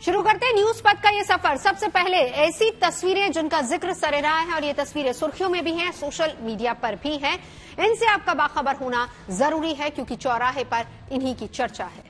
शुरू करते हैं न्यूज पथ का ये सफर। सबसे पहले ऐसी तस्वीरें जिनका जिक्र सरे रहा है और ये तस्वीरें सुर्खियों में भी हैं, सोशल मीडिया पर भी हैं। इनसे आपका बाखबर होना जरूरी है क्योंकि चौराहे पर इन्हीं की चर्चा है।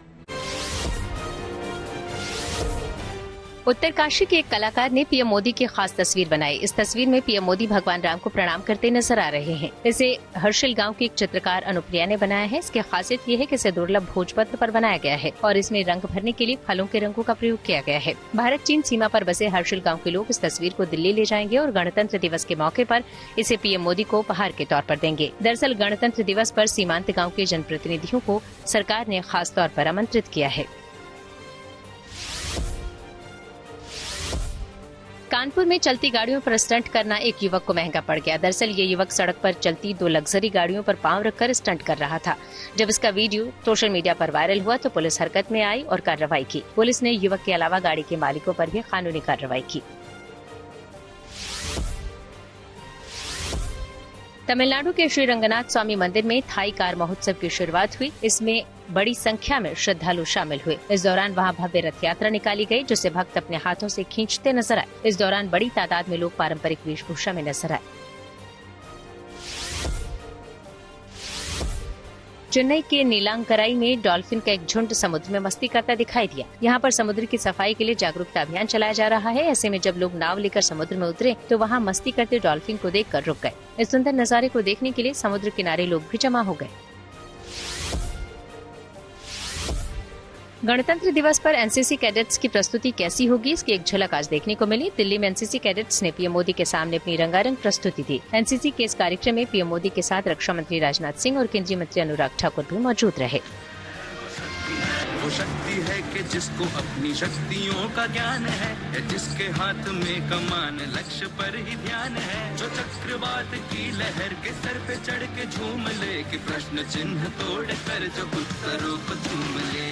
उत्तरकाशी के एक कलाकार ने पीएम मोदी की खास तस्वीर बनाई। इस तस्वीर में पीएम मोदी भगवान राम को प्रणाम करते नजर आ रहे हैं। इसे हर्षिल गांव की एक चित्रकार अनुप्रिया ने बनाया है। इसकी खासियत ये है कि इसे दुर्लभ भोजपत्र पर बनाया गया है और इसमें रंग भरने के लिए फलों के रंगों का प्रयोग किया गया है। भारत चीन सीमा पर बसे हर्षिल गाँव के लोग इस तस्वीर को दिल्ली ले जाएंगे और गणतंत्र दिवस के मौके पर इसे पीएम मोदी को उपहार के तौर पर देंगे। दरअसल गणतंत्र दिवस पर सीमांत गाँव के जनप्रतिनिधियों को सरकार ने खास तौर पर आमंत्रित किया है। कानपुर में चलती गाड़ियों पर स्टंट करना एक युवक को महंगा पड़ गया। दरअसल ये युवक सड़क पर चलती 2 लग्जरी गाड़ियों पर पांव रखकर स्टंट कर रहा था। जब इसका वीडियो सोशल मीडिया पर वायरल हुआ तो पुलिस हरकत में आई और कार्रवाई की। पुलिस ने युवक के अलावा गाड़ी के मालिकों पर भी कानूनी कार्रवाई की। तमिलनाडु के श्री रंगनाथ स्वामी मंदिर में थाई कार महोत्सव की शुरुआत हुई। इसमें बड़ी संख्या में श्रद्धालु शामिल हुए। इस दौरान वहां भव्य रथ यात्रा निकाली गई जिसे भक्त अपने हाथों से खींचते नजर आए। इस दौरान बड़ी तादाद में लोग पारंपरिक वेशभूषा में नजर आए। चेन्नई के नीलांकराई में डॉल्फिन का एक झुंड समुद्र में मस्ती करता दिखाई दिया। यहाँ पर समुद्र की सफाई के लिए जागरूकता अभियान चलाया जा रहा है। ऐसे में जब लोग नाव लेकर समुद्र में उतरे तो वहाँ मस्ती करते डॉल्फिन को देखकर रुक गए। इस सुंदर नजारे को देखने के लिए समुद्र किनारे लोग भी जमा हो गए। गणतंत्र दिवस पर एनसीसी कैडेट्स की प्रस्तुति कैसी होगी, इसकी एक झलक आज देखने को मिली। दिल्ली में एनसीसी कैडेट्स ने पीएम मोदी के सामने अपनी रंगारंग प्रस्तुति दी। एनसीसी के इस कार्यक्रम में पीएम मोदी के साथ रक्षा मंत्री राजनाथ सिंह और केंद्रीय मंत्री अनुराग ठाकुर भी मौजूद रहे। वो शक्ति है कि जिसको अपनी शक्तियों का ज्ञान है, जिसके हाथ में कमान लक्ष्य पर ही ध्यान है, जो चक्रवात की लहर के सर पे चढ़ के झूम ले, कि प्रश्न चिन्ह तोड़ कर जो उत्तरों को चूम ले।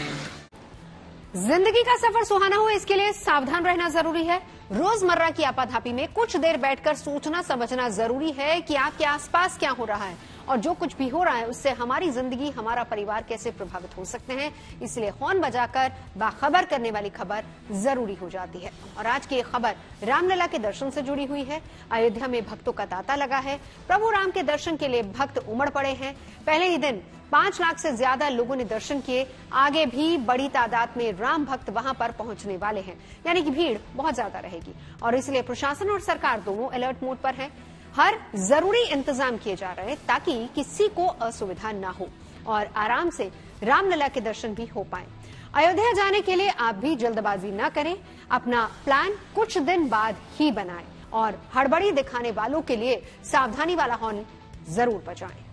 जिंदगी का सफर सुहाना हो इसके लिए सावधान रहना जरूरी है। रोजमर्रा की आपाधापी में कुछ देर बैठकर सोचना समझना जरूरी है कि आपके आसपास क्या हो रहा है और जो कुछ भी हो रहा है उससे हमारी जिंदगी, हमारा परिवार कैसे प्रभावित हो सकते हैं। इसलिए हॉर्न बजाकर बाखबर करने वाली खबर जरूरी हो जाती है। और आज की खबर रामलला के दर्शन से जुड़ी हुई है। अयोध्या में भक्तों का तांता लगा है। प्रभु राम के दर्शन के लिए भक्त उमड़ पड़े हैं। पहले ही दिन 5 लाख से ज्यादा लोगों ने दर्शन किए। आगे भी बड़ी तादाद में राम भक्त वहां पर पहुंचने वाले हैं, यानी कि भीड़ बहुत ज्यादा रहेगी। और इसलिए प्रशासन और सरकार दोनों अलर्ट मोड पर है। हर जरूरी इंतजाम किए जा रहे हैं ताकि किसी को असुविधा ना हो और आराम से रामलला के दर्शन भी हो पाए। अयोध्या जाने के लिए आप भी जल्दबाजी न करें। अपना प्लान कुछ दिन बाद ही बनाएं और हड़बड़ी दिखाने वालों के लिए सावधानी वाला हॉर्न जरूर बजाएं।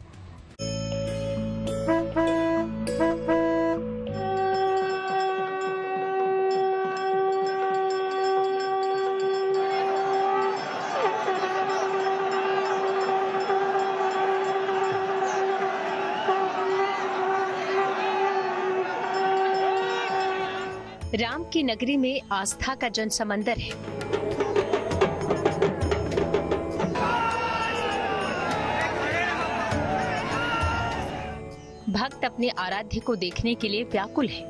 राम की नगरी में आस्था का जन समंदर है। भक्त अपने आराध्य को देखने के लिए व्याकुल है।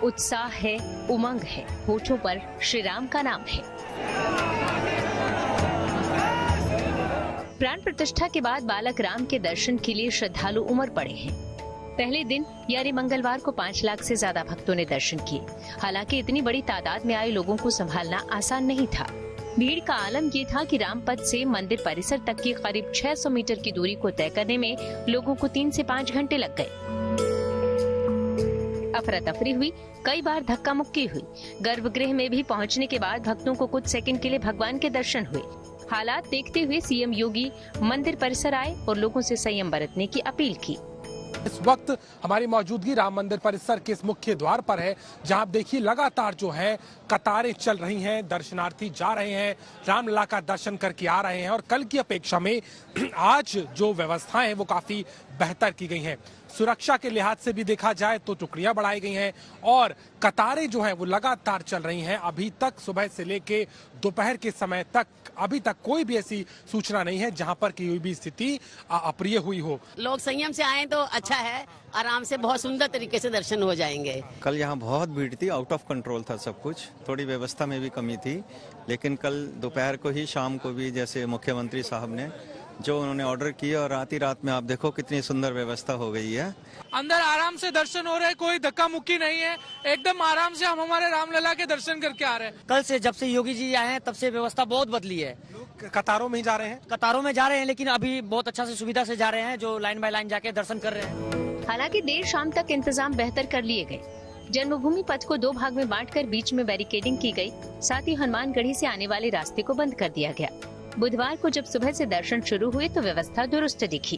उत्साह है, उमंग है, होठों पर श्री राम का नाम है। प्राण प्रतिष्ठा के बाद बालक राम के दर्शन के लिए श्रद्धालु उमड़ पड़े हैं। पहले दिन यानी मंगलवार को 5 लाख से ज्यादा भक्तों ने दर्शन किए। हालांकि इतनी बड़ी तादाद में आए लोगों को संभालना आसान नहीं था। भीड़ का आलम ये था कि रामपथ से मंदिर परिसर तक की करीब 600 मीटर की दूरी को तय करने में लोगों को 3 से 5 घंटे लग गए। अफरा तफरी हुई, कई बार धक्का मुक्की हुई। गर्भगृह में भी पहुंचने के बाद भक्तों को कुछ सेकंड के लिए भगवान के दर्शन हुए। हालात देखते हुए सीएम योगी मंदिर परिसर आए और लोगों से संयम बरतने की अपील की। इस वक्त हमारी मौजूदगी राम मंदिर परिसर के इस मुख्य द्वार पर है, जहां आप देखिए लगातार जो है कतारें चल रही हैं। दर्शनार्थी जा रहे हैं, रामलला का दर्शन करके आ रहे हैं और कल की अपेक्षा में आज जो व्यवस्थाएं हैं वो काफी बेहतर की गई हैं। सुरक्षा के लिहाज से भी देखा जाए तो टुकड़ियां बढ़ाई गई हैं और कतारें जो हैं वो लगातार चल रही हैं। अभी तक सुबह से लेके दोपहर के समय तक अभी तक कोई भी ऐसी सूचना नहीं है जहां पर कोई भी स्थिति अप्रिय हुई हो। लोग संयम से आए तो अच्छा है, आराम से बहुत सुंदर तरीके से दर्शन हो जाएंगे। कल यहाँ बहुत भीड़ थी, आउट ऑफ कंट्रोल था सब कुछ, थोड़ी व्यवस्था में भी कमी थी, लेकिन कल दोपहर को ही शाम को भी जैसे मुख्यमंत्री साहब ने जो उन्होंने ऑर्डर किया और रात ही रात में आप देखो कितनी सुंदर व्यवस्था हो गई है। अंदर आराम से दर्शन हो रहे हैं, कोई धक्का मुक्की नहीं है, एकदम आराम से हम हमारे रामलला के दर्शन करके आ रहे हैं। कल से जब से योगी जी आए हैं तब से व्यवस्था बहुत बदली है। कतारों में ही जा रहे हैं, कतारों में जा रहे हैं, लेकिन अभी बहुत अच्छा से सुविधा से जा रहे हैं, जो लाइन बाय लाइन जाके दर्शन कर रहे हैं। हालांकि देर शाम तक इंतजाम बेहतर कर लिए गए। जन्मभूमि पथ को 2 भाग में बांटकर बीच में बैरिकेडिंग की गई। साथ ही हनुमानगढ़ी से आने वाले रास्ते को बंद कर दिया गया। बुधवार को जब सुबह से दर्शन शुरू हुए तो व्यवस्था दुरुस्त दिखी।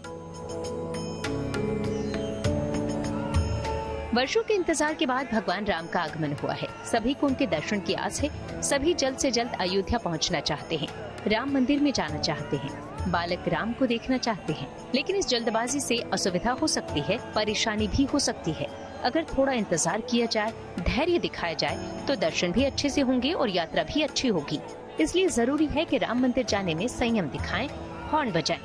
वर्षों के इंतजार के बाद भगवान राम का आगमन हुआ है। सभी को उनके दर्शन की आस है। सभी जल्द से जल्द अयोध्या पहुंचना चाहते हैं, राम मंदिर में जाना चाहते हैं, बालक राम को देखना चाहते हैं। लेकिन इस जल्दबाजी से असुविधा हो सकती है, परेशानी भी हो सकती है। अगर थोड़ा इंतजार किया जाए, धैर्य दिखाया जाए तो दर्शन भी अच्छे से होंगे और यात्रा भी अच्छी होगी। इसलिए जरूरी है कि राम मंदिर जाने में संयम दिखाएं, हॉर्न बजाएं।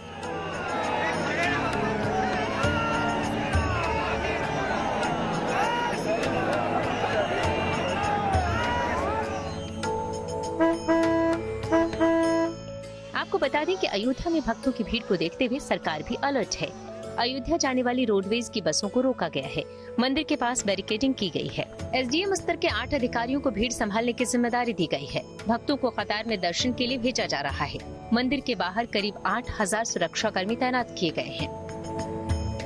आपको बता दें कि अयोध्या में भक्तों की भीड़ को देखते हुए सरकार भी अलर्ट है। अयोध्या जाने वाली रोडवेज की बसों को रोका गया है। मंदिर के पास बैरिकेडिंग की गई है। एसडीएम स्तर के 8 अधिकारियों को भीड़ संभालने की जिम्मेदारी दी गई है। भक्तों को कतार में दर्शन के लिए भेजा जा रहा है। मंदिर के बाहर करीब 8000 सुरक्षा कर्मी तैनात किए गए हैं।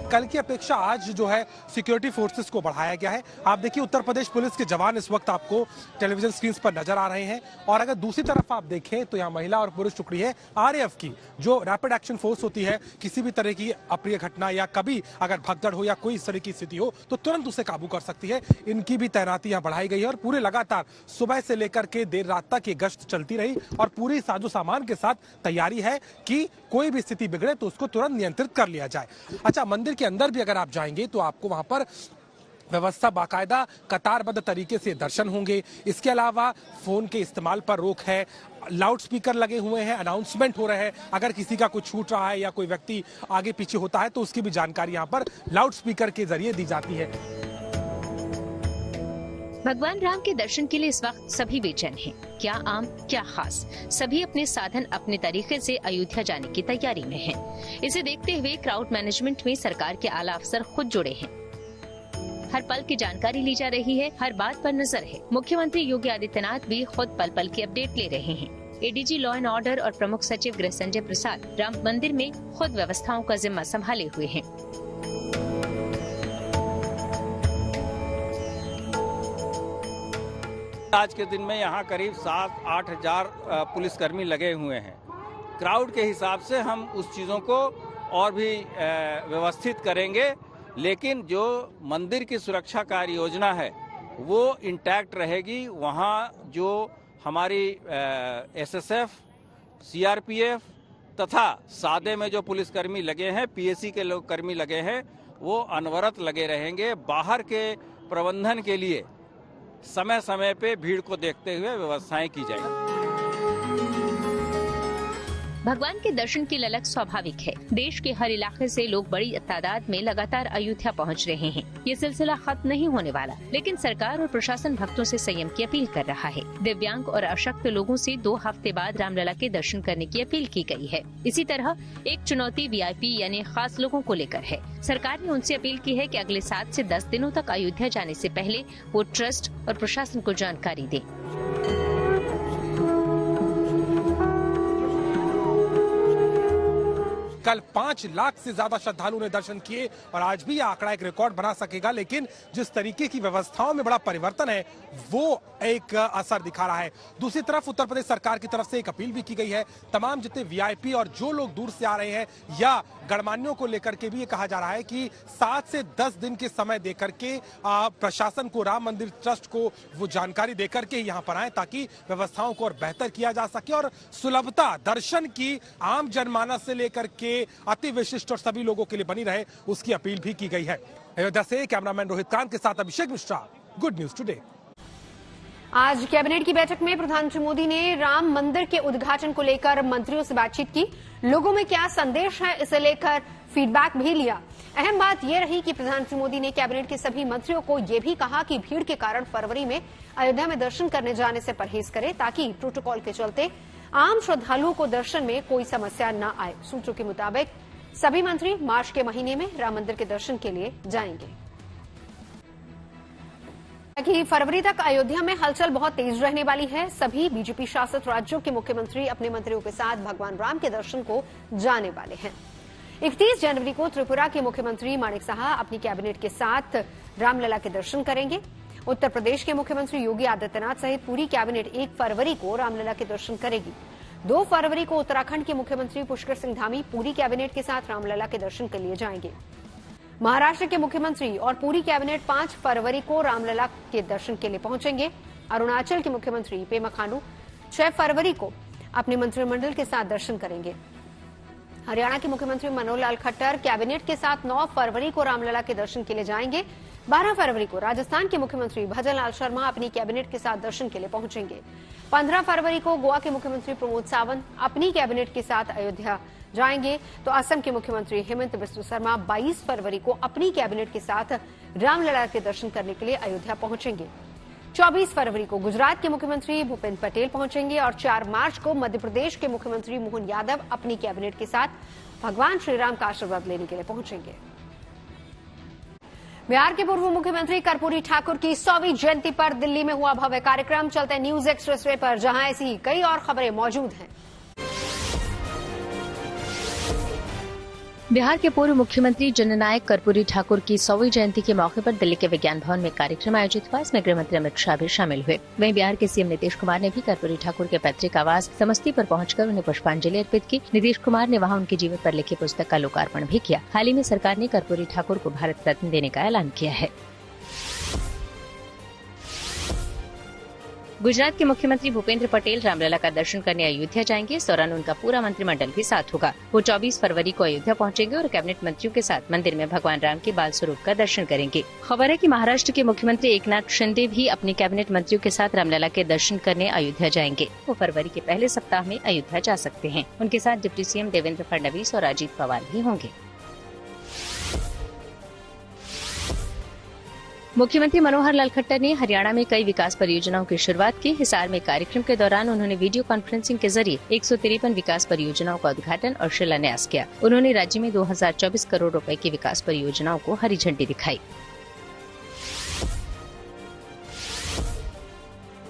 कल की अपेक्षा आज जो है सिक्योरिटी फोर्सेस को बढ़ाया गया है। आप देखिए उत्तर प्रदेश पुलिस के जवान इस वक्त आपको टेलीविजन स्क्रीन पर नजर आ रहे हैं और अगर दूसरी तरफ आप देखें तो यहाँ महिला और पुरुष टुकड़ी है आरएएफ की, जो रैपिड एक्शन फोर्स होती है। किसी भी तरह की अप्रिय घटना या कभी अगर भगदड़ हो या कोई इस तरह की स्थिति हो तो तुरंत उसे काबू कर सकती है। इनकी भी तैनाती यहाँ बढ़ाई गई है और पूरे लगातार सुबह से लेकर के देर रात तक ये गश्त चलती रही और पूरी साजो सामान के साथ तैयारी है कि कोई भी स्थिति बिगड़े तो उसको तुरंत नियंत्रित कर लिया जाए। अच्छा, मंदिर के अंदर भी अगर आप जाएंगे तो आपको वहां पर व्यवस्था बाकायदा कतारबद्ध तरीके से दर्शन होंगे। इसके अलावा फोन के इस्तेमाल पर रोक है, लाउड स्पीकर लगे हुए हैं, अनाउंसमेंट हो रहे हैं। अगर किसी का कुछ छूट रहा है या कोई व्यक्ति आगे पीछे होता है तो उसकी भी जानकारी यहाँ पर लाउड स्पीकर के जरिए दी जाती है। भगवान राम के दर्शन के लिए इस वक्त सभी बेचैन हैं। क्या आम क्या खास, सभी अपने साधन अपने तरीके से अयोध्या जाने की तैयारी में हैं। इसे देखते हुए क्राउड मैनेजमेंट में सरकार के आला अफसर खुद जुड़े हैं। हर पल की जानकारी ली जा रही है, हर बात पर नजर है। मुख्यमंत्री योगी आदित्यनाथ भी खुद पल पल की अपडेट ले रहे हैं। एडीजी लॉ एंड ऑर्डर और प्रमुख सचिव गृह संजय प्रसाद राम मंदिर में खुद व्यवस्थाओं का जिम्मा संभाले हुए हैं। आज के दिन में यहाँ करीब 7-8 हजार पुलिसकर्मी लगे हुए हैं। क्राउड के हिसाब से हम उस चीज़ों को और भी व्यवस्थित करेंगे, लेकिन जो मंदिर की सुरक्षा कार्य योजना है वो इंटैक्ट रहेगी। वहाँ जो हमारी एसएसएफ, सीआरपीएफ तथा सादे में जो पुलिसकर्मी लगे हैं, पीएसी के लोग कर्मी लगे हैं, वो अनवरत लगे रहेंगे। बाहर के प्रबंधन के लिए समय समय पे भीड़ को देखते हुए व्यवस्थाएं की जाएगी। भगवान के दर्शन की ललक स्वाभाविक है। देश के हर इलाके से लोग बड़ी तादाद में लगातार अयोध्या पहुंच रहे हैं। ये सिलसिला खत्म नहीं होने वाला, लेकिन सरकार और प्रशासन भक्तों से संयम की अपील कर रहा है। दिव्यांग और अशक्त लोगों से 2 हफ्ते बाद रामलला के दर्शन करने की अपील की गई है। इसी तरह एक चुनौती वीआईपी यानी खास लोगों को लेकर है। सरकार ने उनसे अपील की है कि अगले 7 से 10 दिनों तक अयोध्या जाने से पहले वो ट्रस्ट और प्रशासन को जानकारी दें। कल 5 लाख से ज्यादा श्रद्धालुओं ने दर्शन किए और आज भी यह आंकड़ा एक रिकॉर्ड बना सकेगा। लेकिन जिस तरीके की व्यवस्थाओं में बड़ा परिवर्तन है वो एक असर दिखा रहा है। दूसरी तरफ उत्तर प्रदेश सरकार की तरफ से एक अपील भी की गई है। तमाम जितने वीआईपी और जो लोग दूर से आ रहे हैं या गणमान्यों को लेकर के भी ये कहा जा रहा है कि 7 से 10 दिन के समय देकर के प्रशासन को, राम मंदिर ट्रस्ट को वो जानकारी देकर के यहाँ पर आए ताकि व्यवस्थाओं को और बेहतर किया जा सके और सुलभता दर्शन की आम जनमानस से लेकर के ये अति विशिष्ट और सभी लोगों के लिए बनी रहे, उसकी अपील भी की गई है। अयोध्या से कैमरामैन रोहित कांत के साथ Abhishek Mishra, good News today. आज कैबिनेट की बैठक में प्रधानमंत्री मोदी ने राम मंदिर के उद्घाटन को लेकर मंत्रियों से बातचीत की। लोगों में क्या संदेश है, इसे लेकर फीडबैक भी लिया। अहम बात यह रही कि प्रधानमंत्री मोदी ने कैबिनेट के सभी मंत्रियों को यह भी कहा कि भीड़ के कारण फरवरी में अयोध्या में दर्शन करने जाने से परहेज करें, ताकि प्रोटोकॉल के चलते आम श्रद्धालुओं को दर्शन में कोई समस्या न आए। सूत्रों के मुताबिक सभी मंत्री मार्च के महीने में राम मंदिर के दर्शन के लिए जाएंगे। कि फरवरी तक अयोध्या में हलचल बहुत तेज रहने वाली है। सभी बीजेपी शासित राज्यों के मुख्यमंत्री अपने मंत्रियों के साथ भगवान राम के दर्शन को जाने वाले हैं। 31 जनवरी को त्रिपुरा के मुख्यमंत्री माणिक साहा अपनी कैबिनेट के साथ रामलला के दर्शन करेंगे। उत्तर प्रदेश के मुख्यमंत्री योगी आदित्यनाथ सहित पूरी कैबिनेट 1 फरवरी को रामलला के दर्शन करेगी। 2 फरवरी को उत्तराखंड के मुख्यमंत्री पुष्कर सिंह धामी पूरी कैबिनेट के साथ रामलला के दर्शन के लिए जाएंगे। महाराष्ट्र के मुख्यमंत्री और पूरी कैबिनेट 5 फरवरी को रामलला के दर्शन के लिए पहुंचेंगे। अरुणाचल के मुख्यमंत्री पेमा खांडू 6 फरवरी को अपने मंत्रिमंडल के साथ दर्शन करेंगे। हरियाणा के मुख्यमंत्री मनोहर लाल खट्टर कैबिनेट के साथ 9 फरवरी को रामलला के दर्शन के लिए जाएंगे। 12 फरवरी को राजस्थान के मुख्यमंत्री भजन लाल शर्मा अपनी कैबिनेट के साथ दर्शन के लिए पहुंचेंगे। 15 फरवरी को गोवा के मुख्यमंत्री प्रमोद सावंत अपनी कैबिनेट के साथ अयोध्या जाएंगे, तो असम के मुख्यमंत्री हेमंत बिस्व शर्मा 22 फरवरी को अपनी कैबिनेट के साथ रामलला के दर्शन करने के लिए अयोध्या पहुंचेंगे। 24 फरवरी को गुजरात के मुख्यमंत्री भूपेन्द्र पटेल पहुंचेंगे और 4 मार्च को मध्य प्रदेश के मुख्यमंत्री मोहन यादव अपनी कैबिनेट के साथ भगवान श्रीराम का आशीर्वाद लेने के लिए पहुंचेंगे। बिहार के पूर्व मुख्यमंत्री कर्पूरी ठाकुर की 100वीं जयंती पर दिल्ली में हुआ भव्य कार्यक्रम। चलते न्यूज एक्सप्रेसवे पर, जहां ऐसी कई और खबरें मौजूद हैं। बिहार के पूर्व मुख्यमंत्री जननायक कर्पूरी ठाकुर की 100वीं जयंती के मौके पर दिल्ली के विज्ञान भवन में कार्यक्रम आयोजित हुआ। इसमें गृह मंत्री अमित शाह भी शामिल हुए। वहीं बिहार के सीएम नीतीश कुमार ने भी कर्पूरी ठाकुर के पैतृक आवास समस्तीपुर पहुंचकर उन्हें पुष्पांजलि अर्पित की। नीतीश कुमार ने वहां उनके जीवन पर लिखी पुस्तक का लोकार्पण भी किया। हाल ही में सरकार ने कर्पूरी ठाकुर को भारत रत्न देने का ऐलान किया है। गुजरात के मुख्यमंत्री भूपेन्द्र पटेल रामलला का दर्शन करने अयोध्या जाएंगे। इस दौरान उनका पूरा मंत्रिमंडल भी साथ होगा। वो 24 फरवरी को अयोध्या पहुंचेंगे और कैबिनेट मंत्रियों के साथ मंदिर में भगवान राम के बाल स्वरूप का दर्शन करेंगे। खबर है कि महाराष्ट्र के मुख्यमंत्री एकनाथ शिंदे भी अपने कैबिनेट मंत्रियों के साथ रामलला के दर्शन करने अयोध्या जाएंगे। वो फरवरी के पहले सप्ताह में अयोध्या जा सकते हैं। उनके साथ डिप्टी सीएम देवेंद्र फडणवीस और अजीत पवार भी होंगे। मुख्यमंत्री मनोहर लाल खट्टर ने हरियाणा में कई विकास परियोजनाओं की शुरुआत की। हिसार में कार्यक्रम के दौरान उन्होंने वीडियो कॉन्फ्रेंसिंग के जरिए 153 विकास परियोजनाओं का उद्घाटन और शिलान्यास किया। उन्होंने राज्य में 2024 करोड़ रुपए की विकास परियोजनाओं को हरी झंडी दिखाई।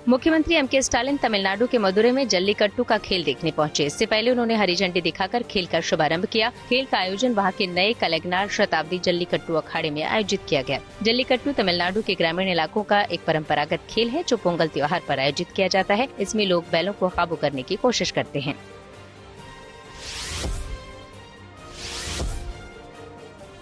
मुख्यमंत्री एमके स्टालिन तमिलनाडु के मदुरै में जल्लीकट्टू का खेल देखने पहुंचे। इससे पहले उन्होंने हरी झंडी दिखाकर खेल का शुभारंभ किया। खेल का आयोजन वहां के नए कलेगनार शताब्दी जल्लीकट्टू अखाड़े में आयोजित किया गया। जल्लीकट्टू तमिलनाडु के ग्रामीण इलाकों का एक परंपरागत खेल है जो पोंगल त्योहार पर आयोजित किया जाता है। इसमें लोग बैलों को काबू करने की कोशिश करते हैं।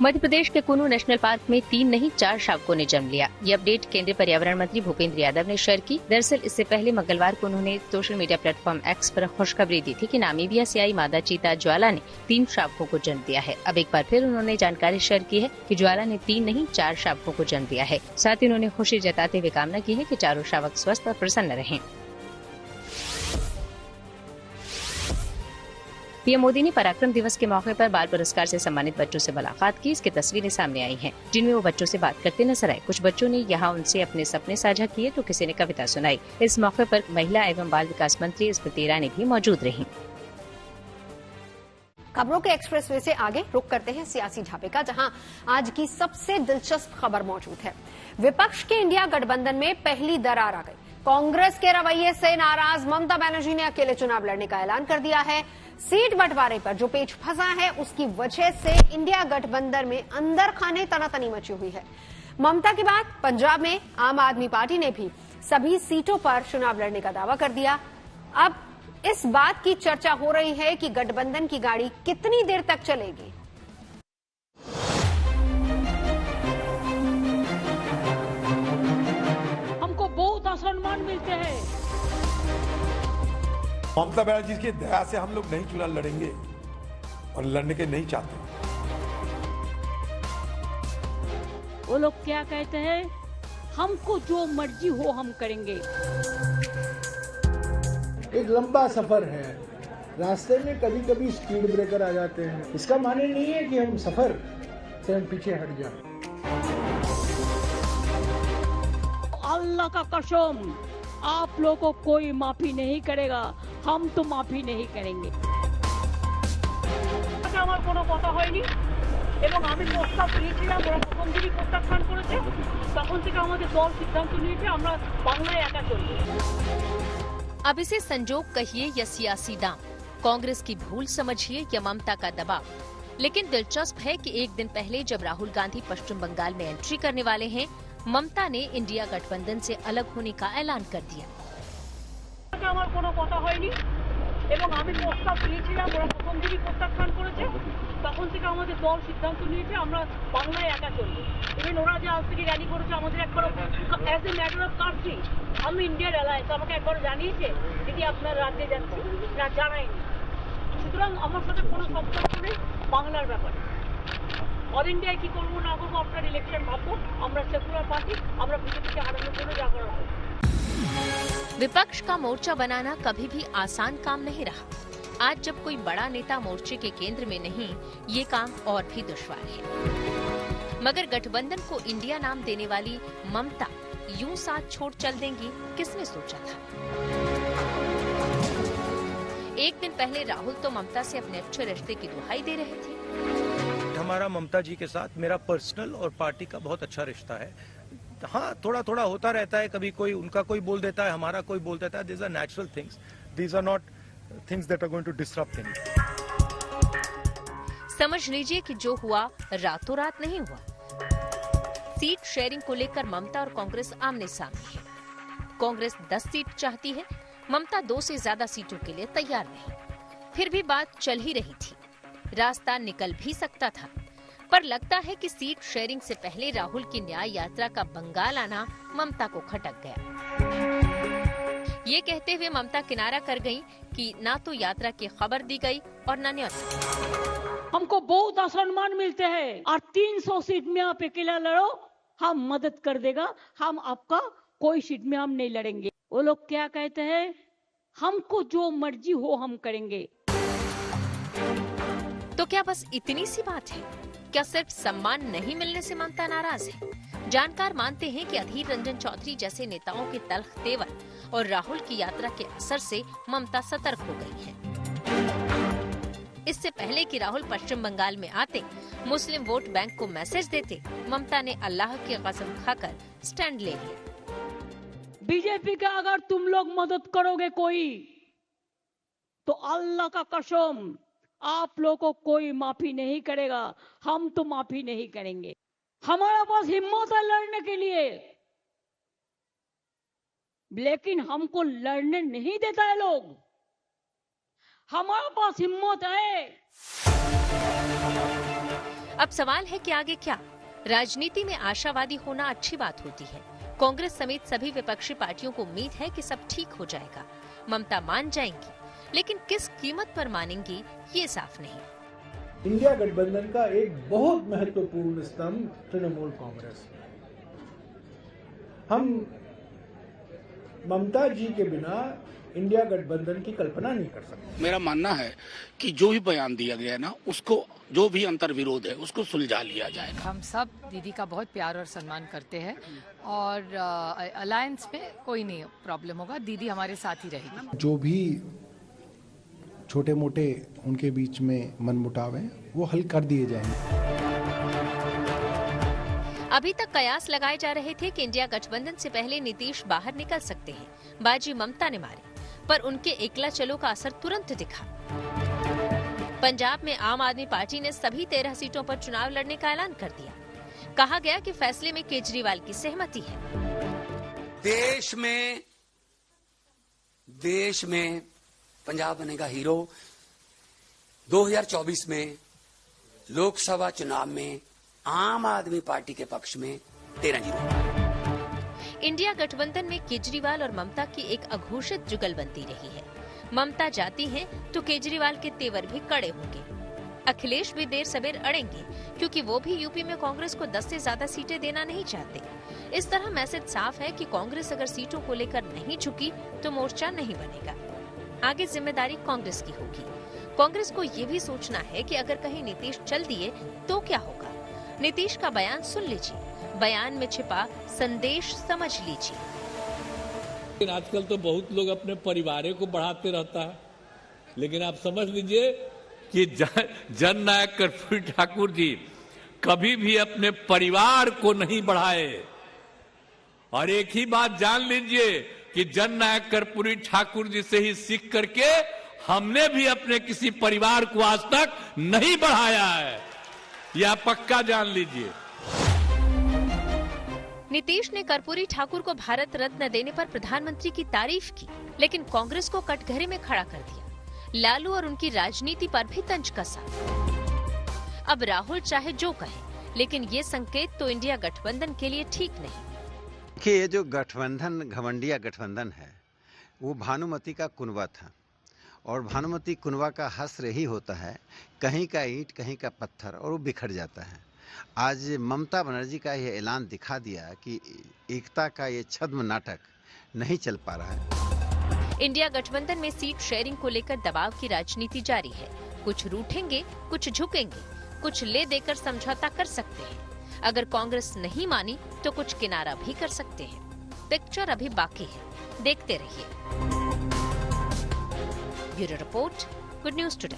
मध्य प्रदेश के कुनू नेशनल पार्क में 3 नहीं 4 शावकों ने जन्म लिया। ये अपडेट केंद्रीय पर्यावरण मंत्री भूपेन्द्र यादव ने शेयर की। दरअसल इससे पहले मंगलवार को उन्होंने सोशल मीडिया प्लेटफॉर्म एक्स पर खुशखबरी दी थी कि नामीबिया से आई मादा चीता ज्वाला ने 3 शावकों को जन्म दिया है। अब एक बार फिर उन्होंने जानकारी शेयर की है कि ज्वाला ने 3 नहीं 4 शावकों को जन्म दिया है। साथ ही उन्होंने खुशी जताते हुए कामना की है कि चारों शावक स्वस्थ और प्रसन्न रहें। पीएम मोदी ने पराक्रम दिवस के मौके पर बाल पुरस्कार से सम्मानित बच्चों से मुलाकात की। इसकी तस्वीरें सामने आई हैं, जिनमें वो बच्चों से बात करते नजर आए। कुछ बच्चों ने यहाँ उनसे अपने सपने साझा किए तो किसी ने कविता सुनाई। इस मौके पर महिला एवं बाल विकास मंत्री स्मृति ईरानी भी मौजूद रहीं। खबरों के एक्सप्रेसवे से आगे रुक करते हैं सियासी ढाबे का, जहां आज की सबसे दिलचस्प खबर मौजूद है। विपक्ष के इंडिया गठबंधन में पहली दरार आ गई। कांग्रेस के रवैये से नाराज ममता बनर्जी ने अकेले चुनाव लड़ने का ऐलान कर दिया है। सीट बंटवारे पर जो पेच फंसा है, उसकी वजह से इंडिया गठबंधन में अंदर खाने तनातनी मची हुई है। ममता के बाद पंजाब में आम आदमी पार्टी ने भी सभी सीटों पर चुनाव लड़ने का दावा कर दिया। अब इस बात की चर्चा हो रही है कि गठबंधन की गाड़ी कितनी देर तक चलेगी। हमको बहुत सम्मान मिलते हैं। ममता बनर्जी की दया से हम लोग नहीं चुनाव लड़ेंगे। और लड़ने के नहीं चाहते। वो लोग क्या कहते हैं, हमको जो मर्जी हो हम करेंगे। एक लंबा सफर है, रास्ते में कभी कभी स्पीड ब्रेकर आ जाते हैं। इसका माने नहीं है कि हम सफर से हम पीछे हट जाएं। अल्लाह का कसम, आप लोगों को कोई माफी नहीं करेगा, हम तो माफी नहीं करेंगे। আমার কোনো কথা হয়নি এবং আমি প্রস্তাব দিয়েছিলাম, ওরা প্রথম দিনই প্রত্যাখ্যান করেছে। তখন থেকে আমাদের দল সিদ্ধান্ত নিয়েছে আমরা বাংলায় একা চলবো। अब इसे संजोग कहिए या सियासी दांव, कांग्रेस की भूल समझिए या ममता का दबाव, लेकिन दिलचस्प है कि एक दिन पहले जब राहुल गांधी पश्चिम बंगाल में एंट्री करने वाले हैं, ममता ने इंडिया गठबंधन से अलग होने का ऐलान कर दिया। আমার কোনো কথা হয়নি এবং আমি প্রস্তাব দিয়েছিলাম, ওরা প্রথম দিনই প্রত্যাখ্যান করেছে। তখন থেকে আমাদের দল সিদ্ধান্ত নিয়েছে আমরা বাংলায় একা চলবো। ইভেন ওরা যে আজ থেকে র্যালি করেছে, আমাদের একবার as a matter of country আমি ইন্ডিয়ার অ্যালায়েন্স আমাকে একবার জানিয়েছে দিদি আপনার রাজ্যে যাচ্ছে না, জানায়নি। সুতরাং আমার সাথে কোনো সম্পর্ক নেই বাংলার ব্যাপারে। অল ইন্ডিয়ায় কি করবো না করবো আপনার ইলেকশন ভাববো। আমরা সেকুলার পার্টি, আমরা বিজেপিকে হারানোর জন্য যা করার হবে। विपक्ष का मोर्चा बनाना कभी भी आसान काम नहीं रहा। आज जब कोई बड़ा नेता मोर्चे के केंद्र में नहीं, ये काम और भी दुश्वार है। मगर गठबंधन को इंडिया नाम देने वाली ममता यूं साथ छोड़ चल देंगी, किसने सोचा था। एक दिन पहले राहुल तो ममता से अपने अच्छे रिश्ते की दुहाई दे रहे थे। हमारा ममता जी के साथ मेरा पर्सनल और पार्टी का बहुत अच्छा रिश्ता है। हाँ, थोड़ा थोड़ा होता रहता है, कभी कोई उनका कोई बोल देता है, हमारा कोई बोल देता है। These are natural things, these are not things that are going to disrupt anything. समझ लीजिए कि जो हुआ रातों रात नहीं हुआ। सीट शेयरिंग को लेकर ममता और कांग्रेस आमने सामने है। कांग्रेस 10 सीट चाहती है, ममता 2 से ज्यादा सीटों के लिए तैयार नहीं। फिर भी बात चल ही रही थी, रास्ता निकल भी सकता था, पर लगता है कि सीट शेयरिंग से पहले राहुल की न्याय यात्रा का बंगाल आना ममता को खटक गया। ये कहते हुए ममता किनारा कर गई कि ना तो यात्रा की खबर दी गई और न न्योता। हमको बहुत सम्मान मिलते हैं और 300 सीट में आप अकेला लड़ो, हम मदद कर देगा, हम आपका कोई सीट में हम नहीं लड़ेंगे। वो लोग क्या कहते हैं, हमको जो मर्जी हो हम करेंगे। तो क्या बस इतनी सी बात है? क्या सिर्फ सम्मान नहीं मिलने से ममता नाराज है? जानकार मानते हैं कि अधीर रंजन चौधरी जैसे नेताओं के तल्ख तेवर और राहुल की यात्रा के असर से ममता सतर्क हो गई है। इससे पहले कि राहुल पश्चिम बंगाल में आते, मुस्लिम वोट बैंक को मैसेज देते, ममता ने अल्लाह की कसम खाकर स्टैंड ले लिया। बीजेपी का अगर तुम लोग मदद करोगे कोई, तो अल्लाह का कसम आप लोगों को कोई माफी नहीं करेगा, हम तो माफी नहीं करेंगे। हमारे पास हिम्मत है लड़ने के लिए, लेकिन हमको लड़ने नहीं देता है लोग। हमारे पास हिम्मत है। अब सवाल है कि आगे क्या? राजनीति में आशावादी होना अच्छी बात होती है। कांग्रेस समेत सभी विपक्षी पार्टियों को उम्मीद है कि सब ठीक हो जाएगा, ममता मान जाएंगी, लेकिन किस कीमत पर मानेंगी ये साफ नहीं। इंडिया गठबंधन का एक बहुत महत्वपूर्ण स्तंभ तृणमूल कांग्रेस है। हम ममता जी के बिना इंडिया गठबंधन की कल्पना नहीं कर सकते। मेरा मानना है कि जो भी बयान दिया गया है ना, उसको जो भी अंतर विरोध है उसको सुलझा लिया जाएगा। हम सब दीदी का बहुत प्यार और सम्मान करते हैं और अलायंस में कोई नहीं प्रॉब्लम होगा, दीदी हमारे साथ ही रहेगी। जो भी छोटे मोटे उनके बीच में मनमुटाव हैं, वो हल कर दिए जाएंगे। अभी तक कयास लगाए जा रहे थे कि इंडिया गठबंधन से पहले नीतीश बाहर निकल सकते हैं। बाजी ममता ने मारी, पर उनके एकला चलो का असर तुरंत दिखा। पंजाब में आम आदमी पार्टी ने सभी 13 सीटों पर चुनाव लड़ने का ऐलान कर दिया। कहा गया कि फैसले में केजरीवाल की सहमति है। देश में पंजाब बनेगा हीरो। 2024 में लोकसभा चुनाव में आम आदमी पार्टी के पक्ष में 13-0। इंडिया गठबंधन में केजरीवाल और ममता की एक अघोषित जुगलबंदी रही है। ममता जाती हैं तो केजरीवाल के तेवर भी कड़े होंगे। अखिलेश भी देर सवेर अड़ेंगे, क्योंकि वो भी यूपी में कांग्रेस को 10 से ज्यादा सीटें देना नहीं चाहते। इस तरह मैसेज साफ है कि कांग्रेस अगर सीटों को लेकर नहीं झुकी तो मोर्चा नहीं बनेगा। आगे जिम्मेदारी कांग्रेस की होगी। कांग्रेस को ये भी सोचना है कि अगर कहीं नीतीश चल दिए तो क्या होगा। नीतीश का बयान सुन लीजिए, बयान में छिपा संदेश समझ लीजिए। आजकल तो बहुत लोग अपने परिवार को बढ़ाते रहता है, लेकिन आप समझ लीजिए कि जननायक कर्पूरी ठाकुर जी कभी भी अपने परिवार को नहीं बढ़ाए। और एक ही बात जान लीजिए कि जननायक कर्पूरी ठाकुर जी से ही सीख करके हमने भी अपने किसी परिवार को आज तक नहीं बढ़ाया है, यह पक्का जान लीजिए। नीतीश ने कर्पूरी ठाकुर को भारत रत्न देने पर प्रधानमंत्री की तारीफ की, लेकिन कांग्रेस को कटघरे में खड़ा कर दिया। लालू और उनकी राजनीति पर भी तंज कसा। अब राहुल चाहे जो कहे, लेकिन ये संकेत तो इंडिया गठबंधन के लिए ठीक नहीं। कि ये जो गठबंधन, घमंडिया गठबंधन है, वो भानुमति का कुनबा था, और भानुमति कुनबा का हस्र ही होता है, कहीं का ईंट कहीं का पत्थर, और वो बिखर जाता है। आज ममता बनर्जी का यह ऐलान दिखा दिया कि एकता का ये छद्म नाटक नहीं चल पा रहा है। इंडिया गठबंधन में सीट शेयरिंग को लेकर दबाव की राजनीति जारी है। कुछ रूठेंगे, कुछ झुकेंगे, कुछ ले देकर समझौता कर सकते हैं। अगर कांग्रेस नहीं मानी तो कुछ किनारा भी कर सकते हैं। पिक्चर अभी बाकी है, देखते रहिए। Bureau report, good News today.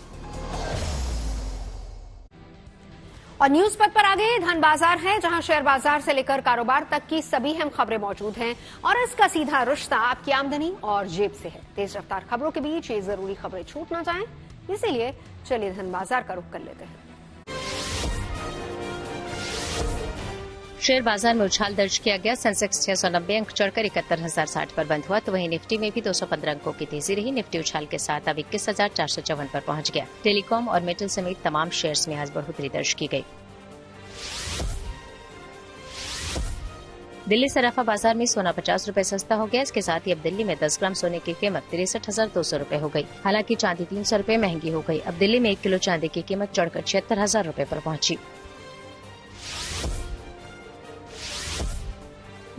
और न्यूज पथ पर आगे धन बाजार है, जहां शेयर बाजार से लेकर कारोबार तक की सभी अहम खबरें मौजूद हैं और इसका सीधा रिश्ता आपकी आमदनी और जेब से है। तेज रफ्तार खबरों के बीच ये जरूरी खबरें छूट न जाएं, इसीलिए चलिए धन बाजार का रुख कर लेते हैं। शेयर बाजार में उछाल दर्ज किया गया। सेंसेक्स 690 अंक चढ़कर 71,060 पर बंद हुआ, तो वहीं निफ्टी में भी 215 अंकों की तेजी रही। निफ्टी उछाल के साथ अब 21,454 पर पहुंच गया। टेलीकॉम और मेटल समेत तमाम शेयर्स में आज बढ़ोतरी दर्ज की गई। दिल्ली सराफा बाजार में सोना 50 रुपए सस्ता हो गया। इसके साथ ही अब दिल्ली में 10 ग्राम सोने की कीमत 63,200 रुपए हो गई। हालांकि चांदी 300 रुपए महंगी हो गई। अब दिल्ली में 1 किलो चांदी की कीमत चढ़कर 76,000 रुपए पर पहुंची।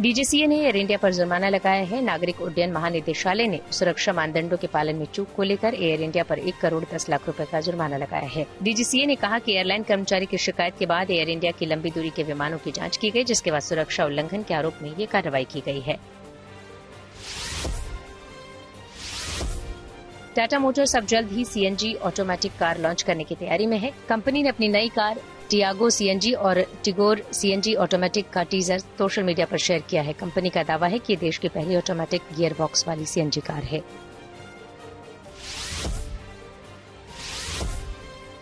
डीजीसीए ने एयर इंडिया पर जुर्माना लगाया है। नागरिक उड्डयन महानिदेशालय ने सुरक्षा मानदंडों के पालन में चूक को लेकर एयर इंडिया पर 1 करोड़ 10 लाख रुपए का जुर्माना लगाया है। डीजीसीए ने कहा कि एयरलाइन कर्मचारी की शिकायत के बाद एयर इंडिया की लंबी दूरी के विमानों की जांच की गई, जिसके बाद सुरक्षा उल्लंघन के आरोप में ये कार्रवाई की गई है। टाटा मोटर्स अब जल्द ही सीएनजी ऑटोमेटिक कार लॉन्च करने की तैयारी में है। कंपनी ने अपनी नई कार टियागो सीएनजी और टिगोर सीएनजी ऑटोमेटिक का टीजर सोशल मीडिया पर शेयर किया है। कंपनी का दावा है कि ये देश की पहली ऑटोमेटिक गियर बॉक्स वाली सीएनजी कार है।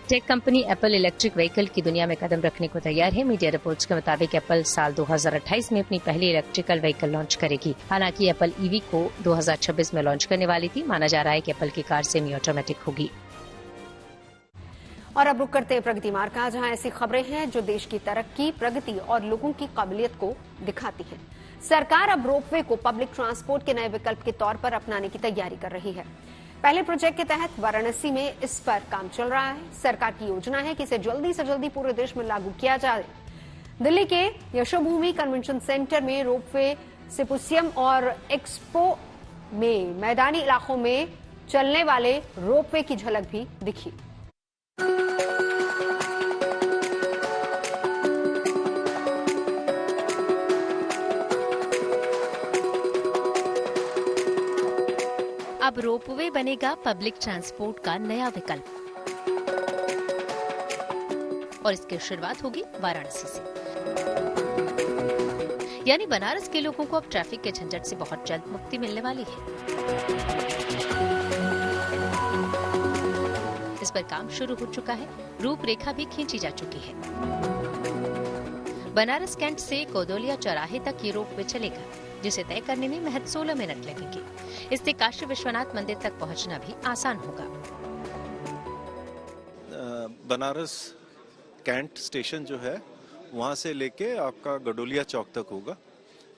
Tech company Apple electric vehicle की दुनिया में कदम रखने को तैयार है। मीडिया रिपोर्ट्स के मुताबिक एप्पल साल 2028 में अपनी पहली इलेक्ट्रिकल व्हीकल लॉन्च करेगी। हालांकि एप्पल ईवी को 2026 में लॉन्च करने वाली थी। माना जा रहा है कि एप्पल की कार सेमी ऑटोमेटिक होगी। और अब रुक करते हैं प्रगति मार्ग का, जहां ऐसी खबरें हैं जो देश की तरक्की, प्रगति और लोगों की काबिलियत को दिखाती हैं। सरकार अब रोपवे को पब्लिक ट्रांसपोर्ट के नए विकल्प के तौर पर अपनाने की तैयारी कर रही है। पहले प्रोजेक्ट के तहत वाराणसी में इस पर काम चल रहा है। सरकार की योजना है कि इसे जल्दी से जल्दी पूरे देश में लागू किया जाए। दिल्ली के यशोभूमि कन्वेंशन सेंटर में रोपवे सिम्पोजियम और एक्सपो में मैदानी इलाकों में चलने वाले रोपवे की झलक भी दिखी। अब रोपवे बनेगा पब्लिक ट्रांसपोर्ट का नया विकल्प और इसकी शुरुआत होगी वाराणसी से। यानी बनारस के लोगों को अब ट्रैफिक के झंझट से बहुत जल्द मुक्ति मिलने वाली है। इस पर काम शुरू हो चुका है, रूपरेखा भी खींची जा चुकी है। बनारस कैंट से कोदोलिया चौराहे तक ये रोपवे चलेगा, जिसे तय करने में महज 16 मिनट लगेंगे। इससे काशी विश्वनाथ मंदिर तक पहुंचना भी आसान होगा। बनारस कैंट स्टेशन जो है वहां से लेके आपका गडोलिया चौक तक होगा।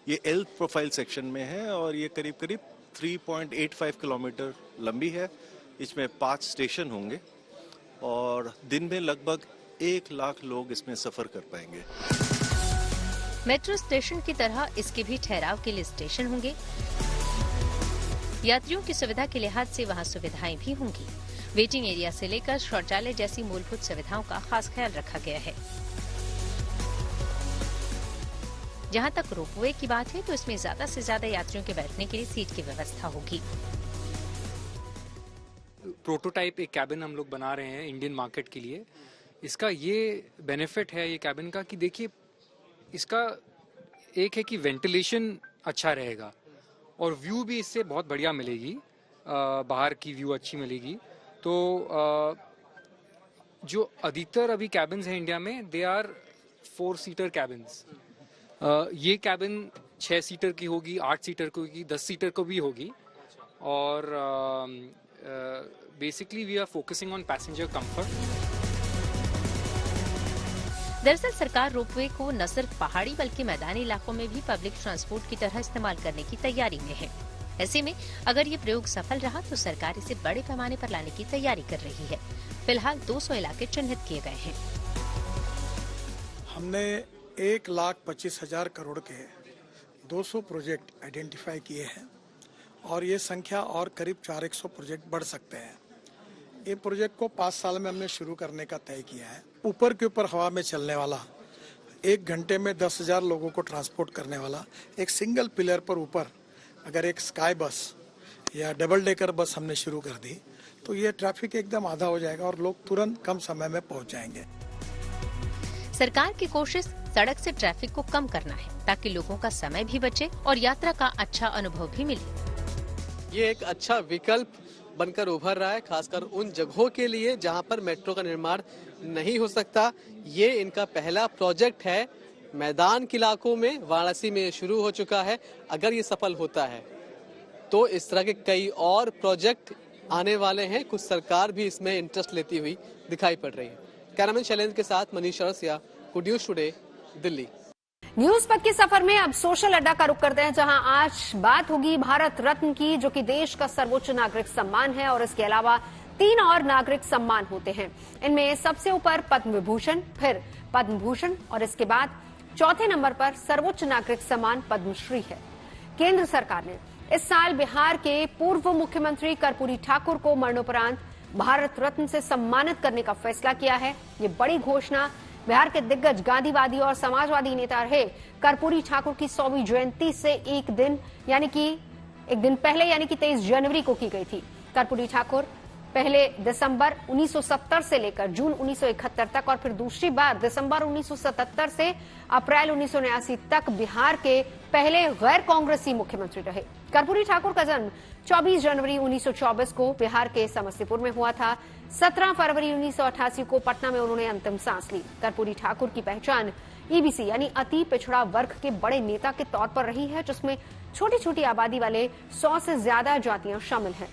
ये एल प्रोफाइल सेक्शन में है और ये करीब करीब 3.85 किलोमीटर लंबी है। इसमें 5 स्टेशन होंगे और दिन में लगभग 1 लाख लोग इसमें सफर कर पाएंगे। मेट्रो स्टेशन की तरह इसके भी ठहराव के लिए स्टेशन होंगे। यात्रियों की सुविधा के लिहाज से वहां सुविधाएं भी होंगी। वेटिंग एरिया से लेकर शौचालय जैसी मूलभूत सुविधाओं का खास ख्याल रखा गया है। जहां तक रोपवे की बात है तो इसमें ज्यादा से ज्यादा यात्रियों के बैठने के लिए सीट की व्यवस्था होगी। प्रोटोटाइप एक कैबिन हम लोग बना रहे हैं इंडियन मार्केट के लिए। इसका ये बेनिफिट है ये कैबिन का कि देखिए, इसका एक है कि वेंटिलेशन अच्छा रहेगा और व्यू भी इससे बहुत बढ़िया मिलेगी, बाहर की व्यू अच्छी मिलेगी। तो जो अधिकतर अभी कैबिन्स हैं इंडिया में, दे आर 4 सीटर कैबिन्स। ये कैबिन 6 सीटर की होगी, 8 सीटर की होगी, 10 सीटर को भी होगी। और basically we are focusing on passenger comfort. दरअसल सरकार रोपवे को न सिर्फ पहाड़ी बल्कि मैदानी इलाकों में भी पब्लिक ट्रांसपोर्ट की तरह इस्तेमाल करने की तैयारी में है। ऐसे में अगर ये प्रयोग सफल रहा तो सरकार इसे बड़े पैमाने पर लाने की तैयारी कर रही है। फिलहाल 200 इलाके चिन्हित किए गए हैं। हमने 1,25,000 करोड़ के 200 प्रोजेक्ट आइडेंटिफाई किए हैं और ये संख्या और करीब 400 प्रोजेक्ट बढ़ सकते हैं। ये प्रोजेक्ट को 5 साल में हमने शुरू करने का तय किया है। ऊपर के ऊपर हवा में चलने वाला, 1 घंटे में 10,000 लोगों को ट्रांसपोर्ट करने वाला एक सिंगल पिलर पर ऊपर अगर एक स्काई बस या डबल डेकर बस हमने शुरू कर दी तो ये ट्रैफिक एकदम आधा हो जाएगा और लोग तुरंत कम समय में पहुंच जाएंगे। सरकार की कोशिश सड़क से ट्रैफिक को कम करना है ताकि लोगों का समय भी बचे और यात्रा का अच्छा अनुभव भी मिले। ये एक अच्छा विकल्प बनकर उभर रहा है, खासकर उन जगहों के लिए जहां पर मेट्रो का निर्माण नहीं हो सकता। ये इनका पहला प्रोजेक्ट है। मैदान के इलाकों में वाराणसी में शुरू हो चुका है। अगर ये सफल होता है तो इस तरह के कई और प्रोजेक्ट आने वाले हैं। कुछ सरकार भी इसमें इंटरेस्ट लेती हुई दिखाई पड़ रही है। कैमरामैन शैलेंद्र के साथ Manish Arsiya, Good News Today, Delhi. News पथ के सफर में अब सोशल अड्डा का रुख करते हैं, जहां आज बात होगी भारत रत्न की, जो कि देश का सर्वोच्च नागरिक सम्मान है। और इसके अलावा 3 और नागरिक सम्मान होते हैं। इनमें सबसे ऊपर पद्म विभूषण, फिर पद्म भूषण और इसके बाद चौथे नंबर पर सर्वोच्च नागरिक सम्मान पद्मश्री है। केंद्र सरकार ने इस साल बिहार के पूर्व मुख्यमंत्री कर्पूरी ठाकुर को मरणोपरांत भारत रत्न से सम्मानित करने का फैसला किया है। ये बड़ी घोषणा बिहार के दिग्गज गांधीवादी और समाजवादी नेता रहे कर्पूरी ठाकुर की 100वीं जयंती से एक दिन पहले यानी कि 23 जनवरी को की गई थी। कर्पूरी ठाकुर पहले दिसंबर 1970 से लेकर जून 1971 तक और फिर दूसरी बार दिसंबर 1977 से अप्रैल 1979 तक बिहार के पहले गैर कांग्रेसी मुख्यमंत्री रहे। कर्पूरी ठाकुर का जन्म 24 जनवरी 1924 को बिहार के समस्तीपुर में हुआ था। 17 फरवरी 1988 को पटना में उन्होंने अंतिम सांस ली। कर्पूरी ठाकुर की पहचान ईबीसी यानी अति पिछड़ा वर्ग के बड़े नेता के तौर पर रही है, जिसमें छोटी छोटी आबादी वाले 100 से ज्यादा जातियां शामिल हैं।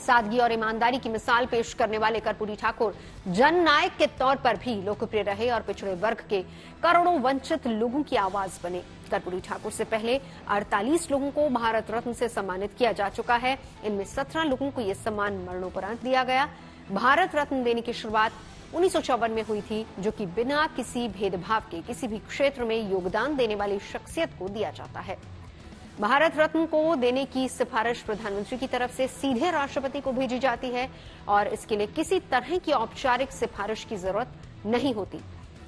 सादगी और ईमानदारी की मिसाल पेश करने वाले कर्पूरी ठाकुर जननायक के तौर पर भी लोकप्रिय रहे और पिछड़े वर्ग के करोड़ों वंचित लोगों की आवाज बने। कर्पूरी ठाकुर से पहले 48 लोगों को भारत रत्न से सम्मानित किया जा चुका है। इनमें 17 लोगों को यह सम्मान मरणोपरांत दिया गया। भारत रत्न देने की शुरुआत 1954 में हुई थी, जो कि बिना किसी भेदभाव के किसी भी क्षेत्र में योगदान देने वाली शख्सियत को दिया जाता है। भारत रत्न को देने की सिफारिश प्रधानमंत्री की तरफ से सीधे राष्ट्रपति को भेजी जाती है और इसके लिए किसी तरह की औपचारिक सिफारिश की जरूरत नहीं होती।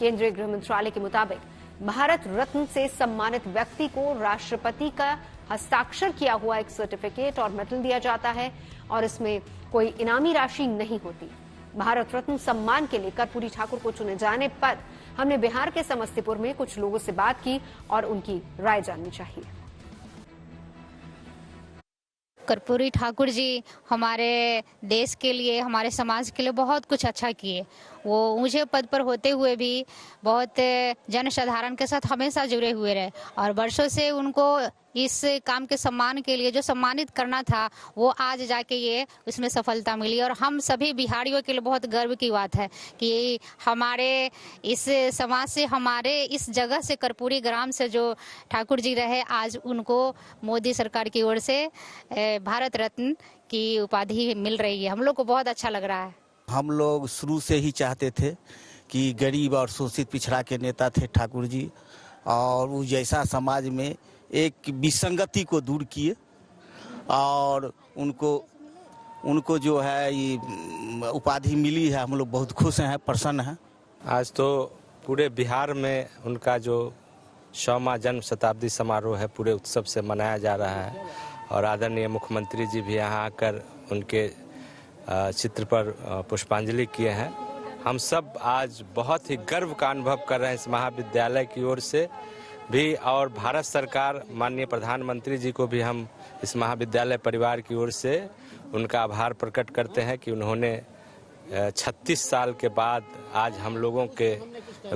केंद्रीय गृह मंत्रालय के मुताबिक भारत रत्न से सम्मानित व्यक्ति को राष्ट्रपति का हस्ताक्षर किया हुआ एक सर्टिफिकेट और मेडल दिया जाता है और इसमें कोई इनामी राशि नहीं होती। भारत रत्न सम्मान के लिए कर्पूरी ठाकुर को चुने जाने पर हमने बिहार के समस्तीपुर में कुछ लोगों से बात की और उनकी राय जाननी चाहिए। कर्पूरी ठाकुर जी हमारे देश के लिए, हमारे समाज के लिए बहुत कुछ अच्छा किए। वो ऊंचे पद पर होते हुए भी बहुत जनसाधारण के साथ हमेशा जुड़े हुए रहे और वर्षों से उनको इस काम के सम्मान के लिए जो सम्मानित करना था वो आज जाके ये उसमें सफलता मिली। और हम सभी बिहारियों के लिए बहुत गर्व की बात है कि हमारे इस समाज से, हमारे इस जगह से, कर्पूरी ग्राम से जो ठाकुर जी रहे, आज उनको मोदी सरकार की ओर से भारत रत्न की उपाधि मिल रही है। हम लोग को बहुत अच्छा लग रहा है। हम लोग शुरू से ही चाहते थे कि गरीब और शोषित पिछड़ा के नेता थे ठाकुर जी, और वो जैसा समाज में एक विसंगति को दूर किए और उनको जो है ये उपाधि मिली है, हम लोग बहुत खुश हैं, प्रसन्न हैं। आज तो पूरे बिहार में उनका जो 100वां जन्म शताब्दी समारोह है पूरे उत्सव से मनाया जा रहा है और आदरणीय मुख्यमंत्री जी भी यहाँ आकर उनके चित्र पर पुष्पांजलि किए हैं। हम सब आज बहुत ही गर्व का अनुभव कर रहे हैं इस महाविद्यालय की ओर से भी, और भारत सरकार माननीय प्रधानमंत्री जी को भी हम इस महाविद्यालय परिवार की ओर से उनका आभार प्रकट करते हैं कि उन्होंने 36 साल के बाद आज हम लोगों के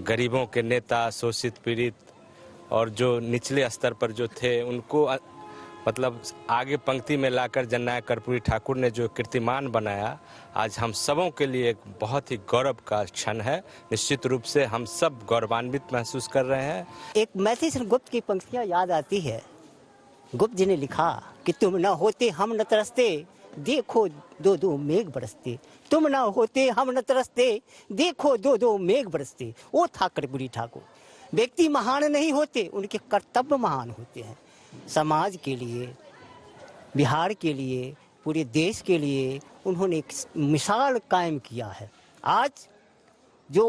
गरीबों के नेता, शोषित पीड़ित और जो निचले स्तर पर जो थे उनको मतलब आगे पंक्ति में लाकर जननायक कर्पूरी ठाकुर ने जो कीर्तिमान बनाया, आज हम सबों के लिए एक बहुत ही गौरव का क्षण है। निश्चित रूप से हम सब गौरवान्वित महसूस कर रहे हैं। एक मैथिली गुप्त की पंक्तियां याद आती है। गुप्त जी ने लिखा कि तुम न होते हम न तरसते, देखो दो दो मेघ बरसते। तुम न होते हम न तरसते, देखो दो दो मेघ बरसते। वो था कर्पूरी ठाकुर। व्यक्ति महान नहीं होते, उनके कर्तव्य महान होते हैं। समाज के लिए, बिहार के लिए, पूरे देश के लिए उन्होंने एक मिसाल कायम किया है। आज जो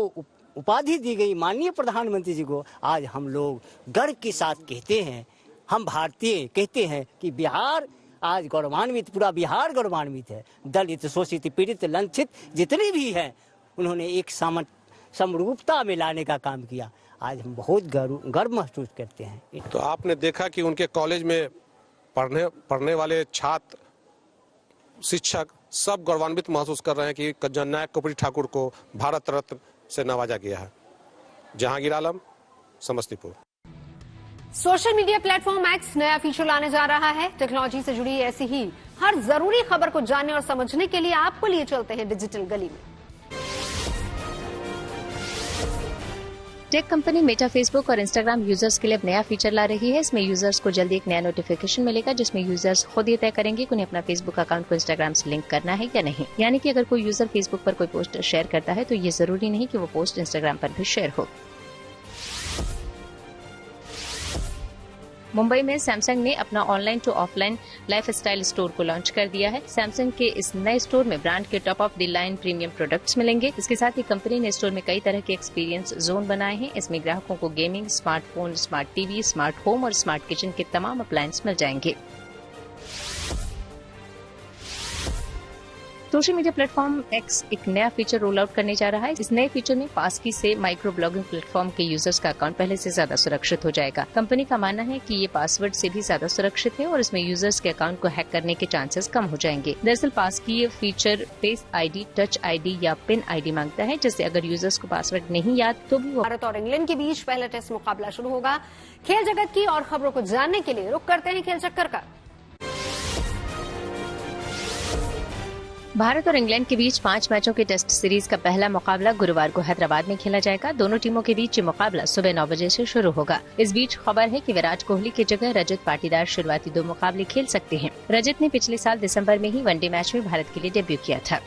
उपाधि दी गई माननीय प्रधानमंत्री जी को, आज हम लोग गर्व के साथ कहते हैं, हम भारतीय कहते हैं कि बिहार आज गौरवान्वित, पूरा बिहार गौरवान्वित है। दलित, शोषित, पीड़ित, लंचित जितने भी हैं उन्होंने एक समरूपता में लाने का काम किया। आज हम बहुत गर्व महसूस करते हैं। तो आपने देखा कि उनके कॉलेज में पढ़ने वाले छात्र, शिक्षक सब गौरवान्वित महसूस कर रहे हैं कि जननायक कर्पूरी ठाकुर को भारत रत्न से नवाजा गया है। Jahangir Alam, Samastipur. Social media platform X नया फीचर लाने जा रहा है। टेक्नोलॉजी से जुड़ी ऐसी ही हर जरूरी खबर को जानने और समझने के लिए आपको लिए चलते हैं डिजिटल गली में। टेक कंपनी मेटा फेसबुक और इंस्टाग्राम यूजर्स के लिए अब नया फीचर ला रही है। इसमें यूजर्स को जल्दी एक नया नोटिफिकेशन मिलेगा जिसमें यूजर्स खुद ये तय करेंगे कि उन्हें अपना फेसबुक अकाउंट को इंस्टाग्राम से लिंक करना है या नहीं। यानी कि अगर कोई यूजर फेसबुक पर कोई पोस्ट शेयर करता है तो ये जरूरी नहीं कि वो पोस्ट इंस्टाग्राम पर भी शेयर हो। मुंबई में सैमसंग ने अपना online to offline lifestyle store को लॉन्च कर दिया है। सैमसंग के इस नए स्टोर में ब्रांड के top of the line premium products मिलेंगे। इसके साथ ही कंपनी ने स्टोर में कई तरह के एक्सपीरियंस जोन बनाए हैं। इसमें ग्राहकों को gaming, smartphone, smart TV, smart home और स्मार्ट किचन के तमाम अप्लायंस मिल जाएंगे। सोशल मीडिया प्लेटफॉर्म एक्स एक नया फीचर रोल आउट करने जा रहा है। इस नए फीचर में पासकी से माइक्रो ब्लॉगिंग प्लेटफॉर्म के यूजर्स का अकाउंट पहले से ज्यादा सुरक्षित हो जाएगा। कंपनी का मानना है कि ये पासवर्ड से भी ज्यादा सुरक्षित है और इसमें यूजर्स के अकाउंट को हैक करने के चांसेस कम हो जाएंगे। दरअसल पासकी ये feature face ID, touch ID या पिन आईडी मांगता है, जिससे अगर यूजर्स को पासवर्ड नहीं याद तो भी भारत और इंग्लैंड के बीच पहला टेस्ट मुकाबला शुरू होगा। खेल जगत की और खबरों को जानने के लिए रुख करते हैं खेल चक्कर का। भारत और इंग्लैंड के बीच 5 मैचों के टेस्ट सीरीज का पहला मुकाबला गुरुवार को हैदराबाद में खेला जाएगा। दोनों टीमों के बीच ये मुकाबला सुबह 9 बजे से शुरू होगा। इस बीच खबर है कि विराट कोहली की जगह रजत पाटीदार शुरुआती 2 मुकाबले खेल सकते हैं। रजत ने पिछले साल दिसंबर में ही वनडे मैच में भारत के लिए डेब्यू किया था।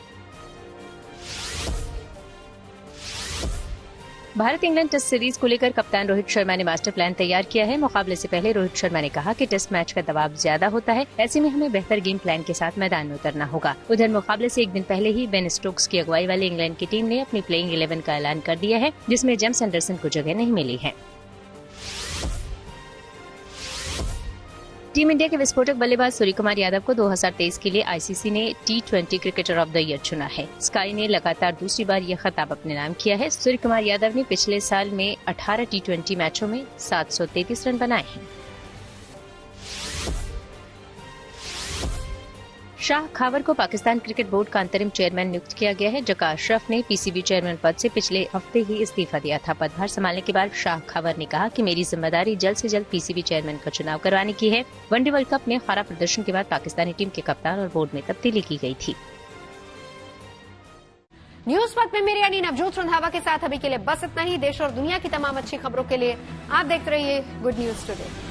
भारत इंग्लैंड टेस्ट सीरीज को लेकर कप्तान रोहित शर्मा ने मास्टर प्लान तैयार किया है। मुकाबले से पहले रोहित शर्मा ने कहा कि टेस्ट मैच का दबाव ज्यादा होता है, ऐसे में हमें बेहतर गेम प्लान के साथ मैदान में उतरना होगा। उधर मुकाबले से एक दिन पहले ही बेन स्टोक्स की अगुवाई वाली इंग्लैंड की टीम ने अपनी प्लेइंग 11 का ऐलान कर दिया है, जिसमें जेम्स एंडरसन को जगह नहीं मिली है। टीम इंडिया के विस्फोटक बल्लेबाज सूर्यकुमार यादव को 2023 के लिए आईसीसी ने T20 cricketer of the year चुना है। स्काई ने लगातार दूसरी बार यह खिताब अपने नाम किया है। सूर्यकुमार यादव ने पिछले साल में 18 T20 मैचों में 733 रन बनाए हैं। शाह खावर को पाकिस्तान क्रिकेट बोर्ड का अंतरिम चेयरमैन नियुक्त किया गया है। जका अशरफ ने पीसीबी चेयरमैन पद से पिछले हफ्ते ही इस्तीफा दिया था। पदभार संभालने के बाद शाह खावर ने कहा कि मेरी जिम्मेदारी जल्द से जल्द पीसीबी चेयरमैन का चुनाव करवाने की है। वनडे वर्ल्ड कप में खराब प्रदर्शन के बाद पाकिस्तानी टीम के कप्तान और बोर्ड में तब्दीली की गई थी। न्यूज पथ में मेरे यानी नवजोत रंधावा के साथ अभी के लिए बस इतना ही। देश और दुनिया की तमाम अच्छी खबरों के लिए आप देखते रहिए गुड न्यूज टुडे।